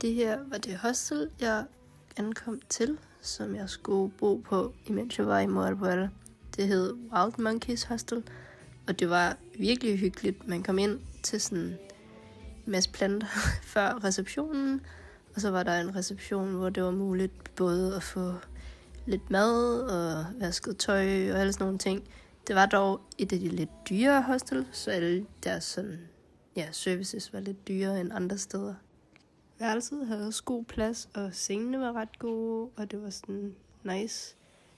Det her var det hostel, jeg ankom til, som jeg skulle bo på, imens jeg var i Moalboal. Det hed Wild Monkeys Hostel, og det var virkelig hyggeligt. Man kom ind til sådan en masse planter før receptionen, og så var der en reception, hvor det var muligt både at få lidt mad og vasket tøj og alle sådan nogle ting. Det var dog et af de lidt dyrere hostel, så alle deres sådan, services var lidt dyrere end andre steder. Værelset havde også god plads, og sengene var ret gode, og det var sådan nice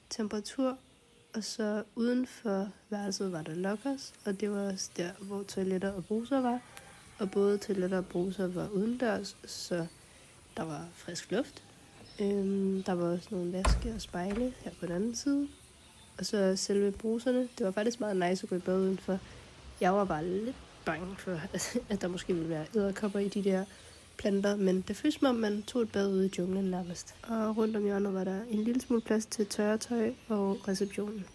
temperatur. Og så uden for værelset var der lockers, og det var også der, hvor toiletter og bruser var. Og både toiletter og bruser var udendørs, så der var frisk luft. Der var også nogle vaske og spejle her på den anden side. Og så selve bruserne, det var faktisk meget nice at gå i bad udenfor. Jeg var bare lidt bange for, at der måske ville være edderkopper i de der planter, men det føltes som om, man tog et bad ude i junglen nærmest. Og rundt om hjørnet var der en lille smule plads til tørretøj og receptionen.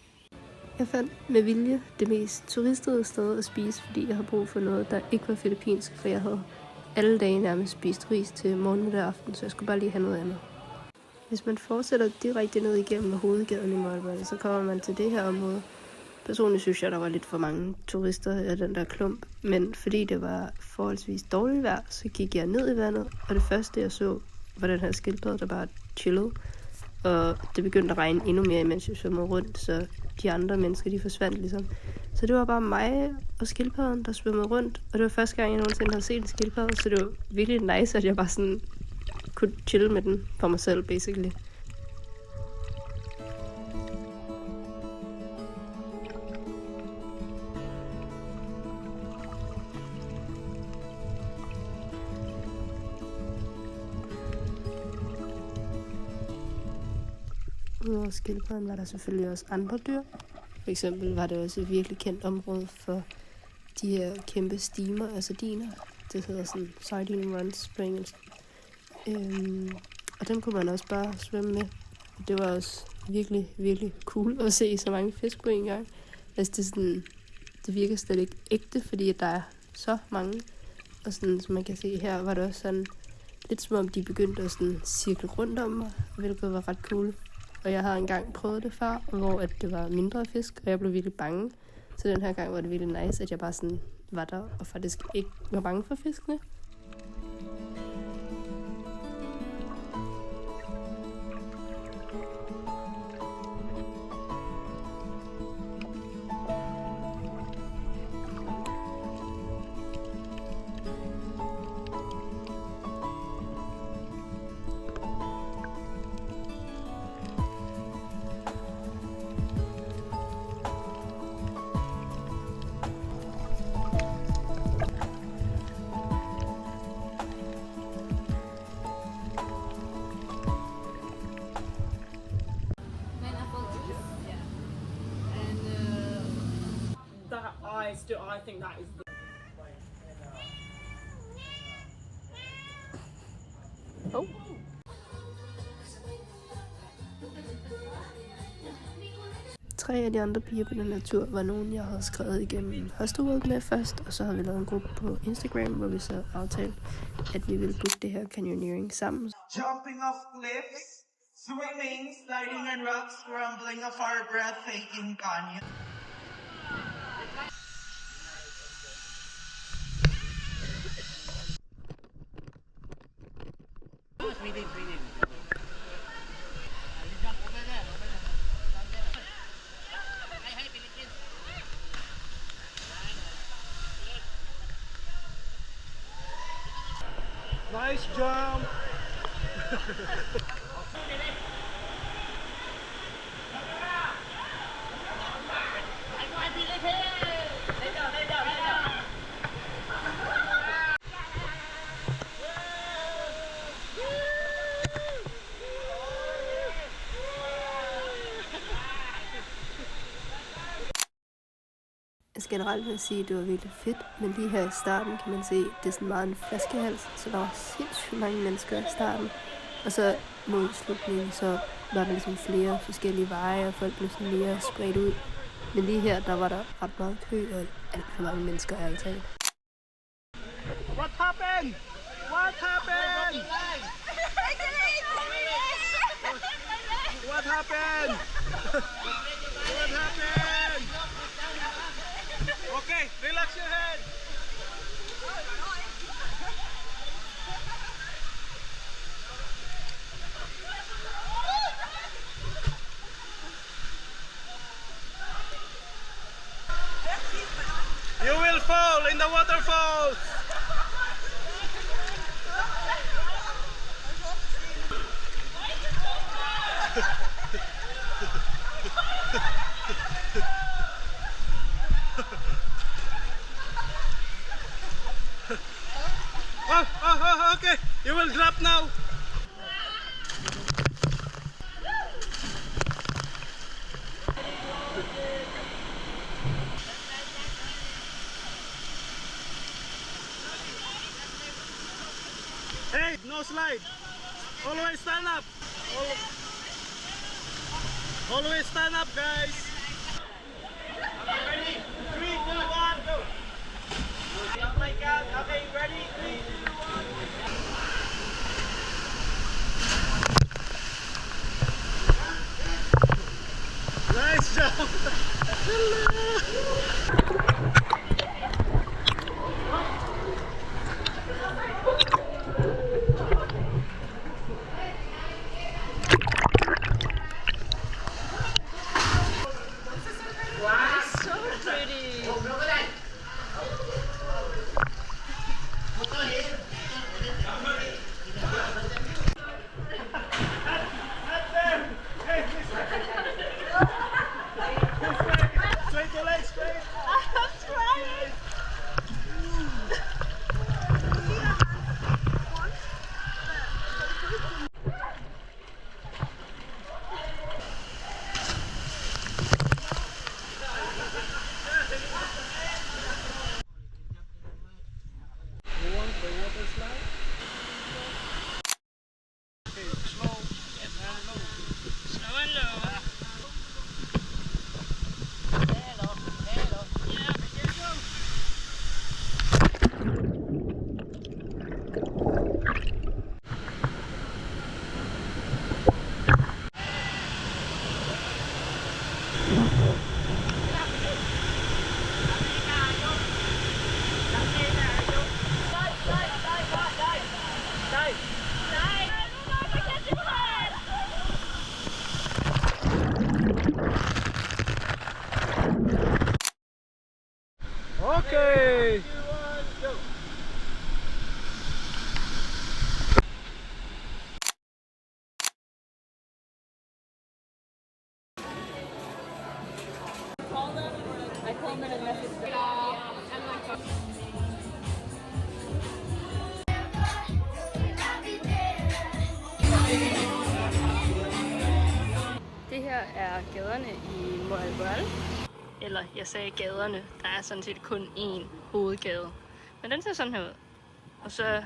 Jeg fandt med vilje det mest turistede sted at spise, fordi jeg havde brug for noget, der ikke var filippinsk, for jeg havde alle dage nærmest spist ris til morgen, middag og aften, så jeg skulle bare lige have noget andet. Hvis man fortsætter direkte ned igennem hovedgaden i Moalboal, så kommer man til det her område. Personligt synes jeg, der var lidt for mange turister af den der klump, men fordi det var forholdsvis dårligt vejr, så gik jeg ned i vandet, og det første jeg så, var den her skildpadde, der bare chillede. Og det begyndte at regne endnu mere, mens jeg svømmede rundt, så de andre mennesker, de forsvandt ligesom. Så det var bare mig og skildpadden, der svømmede rundt, og det var første gang, jeg nogensinde havde set en skildpadde, så det var virkelig nice, at jeg bare sådan kunne chille med den for mig selv, basically. Udover skildpadden var der selvfølgelig også andre dyr. For eksempel var det også et virkelig kendt område for de her kæmpe steamer af sardiner. Det hedder sådan sardine runs på engelsk. Og dem kunne man også bare svømme med. Det var også virkelig, virkelig cool at se så mange fisk på en gang. Altså det virker slet ikke ægte, fordi der er så mange. Og sådan, som man kan se her, var det også sådan lidt som om de begyndte at sådan cirkle rundt om mig, hvilket var ret cool. Og jeg havde engang prøvet det før, hvor at det var mindre fisk, og jeg blev virkelig bange. Så den her gang var det virkelig nice, at jeg bare sådan var der, og faktisk ikke var bange for fiskene. I think that is the Oh. Tre af de andre piger på den her tur var nogen, jeg havde skrevet igennem Hostelworld med først, og så har vi lavet en gruppe på Instagram, hvor vi så aftalte, at vi ville booke det her canyoneering sammen. Jumping off cliffs, swimming, sliding on rocks, scrambling off our breathtaking canyon. nice jump. Generelt vil jeg sige, at det var virkelig fedt, men lige her i starten kan man se, at det er sådan meget en flaskehals, så der var sindssygt mange mennesker i starten. Og så mod slutningen, så var der ligesom flere forskellige veje, og folk blev sådan mere spredt ud. Men lige her, der var der ret meget kø, og alt for mange mennesker ærligt talt. What happened? What happened? happened? What happened? Okay, relax your head. You will fall in the waterfalls. Oh, okay. You will drop now. Hey, no slide. Always stand up. Always stand up, guys. Ready? 3, 2, 1, go. Jump like that. Okay, ready? 3, 2, 1. Nice job. Straight your legs, straight. I'm trying. You want the water slide? Okay, slow and low. Slow and low. Okay. Det her er gaderne i Moalboal. Eller, jeg sagde gaderne. Der er sådan set kun én hovedgade. Men den ser sådan her ud. Og så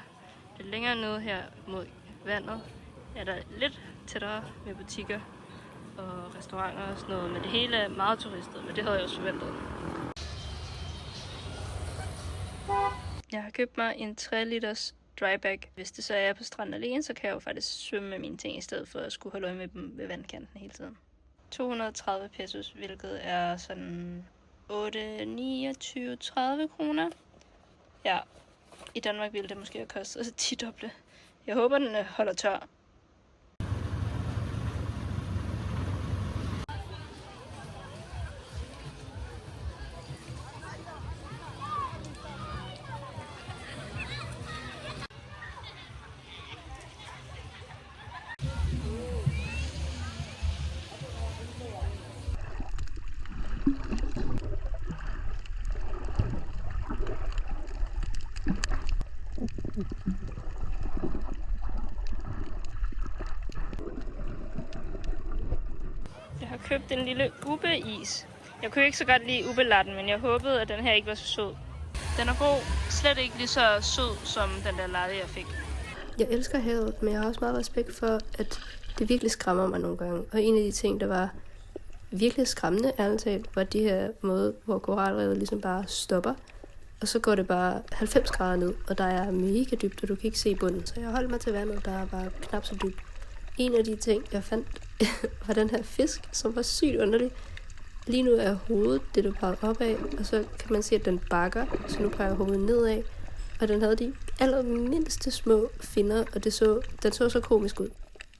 lidt længere nede her mod vandet er der lidt tættere med butikker og restauranter og sådan noget. Men det hele er meget turistet, men det havde jeg også forventet. Jeg har købt mig en 3 liters drybag. Hvis det så er på stranden alene, så kan jeg jo faktisk svømme med mine ting, i stedet for at skulle holde øje med dem ved vandkanten hele tiden. 230 pesos, hvilket er sådan 30 kroner. Ja, i Danmark ville det måske have kostet 10-doble. Jeg håber, den holder tør. Jeg har købt en lille ube-is. Jeg kunne ikke så godt lide ube-latten, men jeg håbede, at den her ikke var så sød. Den er god. Slet ikke lige så sød som den der latte, jeg fik. Jeg elsker havet, men jeg har også meget respekt for, at det virkelig skræmmer mig nogle gange. Og en af de ting, der var virkelig skræmmende, ærligt talt, var de her måde, hvor koralrevet ligesom bare stopper. Og så går det bare 90 grader ned, og der er mega dybt, og du kan ikke se bunden. Så jeg holdt mig til vandet, der var knap så dybt. En af de ting, jeg fandt var den her fisk, som var sygt underlig. Lige nu er hovedet det, der peger opad, og så kan man se, at den bakker, så nu peger hovedet nedad. Og den havde de allermindste små finner, og den så så komisk ud.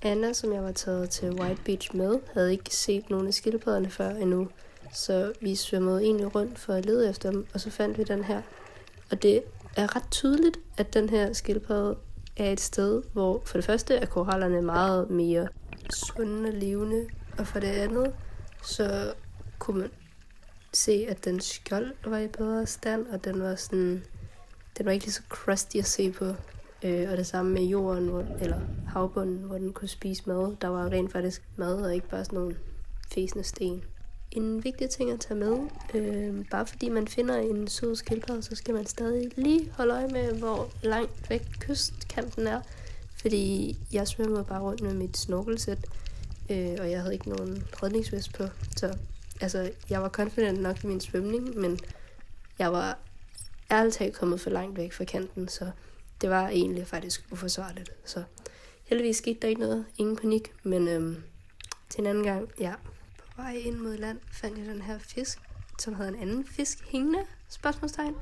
Anna, som jeg var taget til White Beach med, havde ikke set nogen af skildpadderne før endnu. Så vi svømmede egentlig rundt for at lede efter dem, og så fandt vi den her. Og det er ret tydeligt, at den her skildpadde er et sted, hvor for det første er korallerne meget mere sunde og levende, og for det andet, så kunne man se, at den skjold var i bedre stand, og den var ikke lige så crusty at se på. Og det samme med jorden, eller havbunden, hvor den kunne spise mad. Der var rent faktisk mad, og ikke bare sådan nogle fæsende sten. En vigtig ting at tage med, bare fordi man finder en sød skildpadde, så skal man stadig lige holde øje med, hvor langt væk kystkanten er. Fordi jeg svømmede bare rundt med mit snorkelsæt, og jeg havde ikke nogen redningsvest på. Så altså, jeg var confident nok i min svømning, men jeg var ærligt talt kommet for langt væk fra kanten, så det var egentlig faktisk uforsvarligt. Så heldigvis skete der ikke noget. Ingen panik, men til en anden gang, ja. På vej ind mod land fandt jeg den her fisk, som havde en anden fisk hængende, spørgsmålstegn.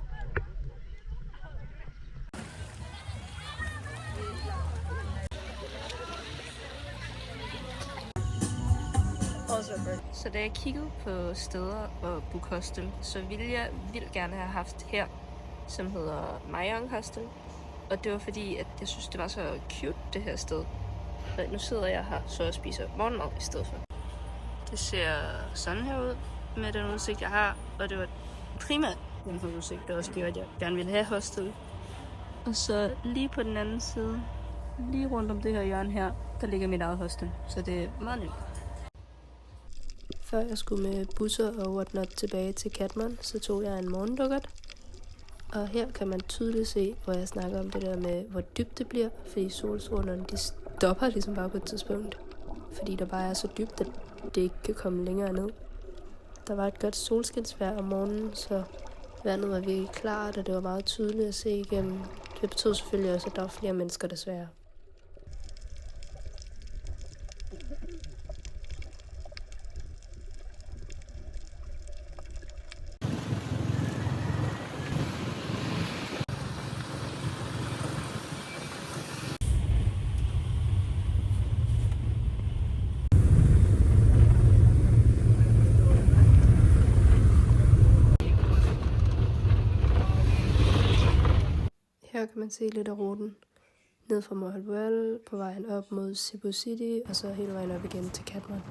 Så da jeg kiggede på steder og book hostel, så ville jeg vildt gerne have haft her, som hedder Myung Hostel. Og det var fordi, at jeg synes, det var så cute, det her sted. Og nu sidder jeg her, så jeg spiser morgenmad i stedet for. Det ser sådan her ud med den udsigt, jeg har. Og det var primært den her udsigt, der også gjorde, at jeg gerne ville have hostel. Og så lige på den anden side, lige rundt om det her hjørne her, der ligger mit eget hostel. Så det er meget nemt. Før jeg skulle med busser og whatnot tilbage til Katmon, så tog jeg en morgendukkert. Og her kan man tydeligt se, hvor jeg snakker om det der med, hvor dybt det bliver, fordi solstrålerne, de stopper ligesom bare på et tidspunkt. Fordi der bare er så dybt, at det ikke kan komme længere ned. Der var et godt solskinsvejr om morgenen, så vandet var virkelig klart, og det var meget tydeligt at se igennem. Det betød selvfølgelig også, at der var flere mennesker desværre. Her kan man se lidt af ruten. Ned fra Moalboal, på vejen op mod Cebu City, og så hele vejen op igen til Katmon.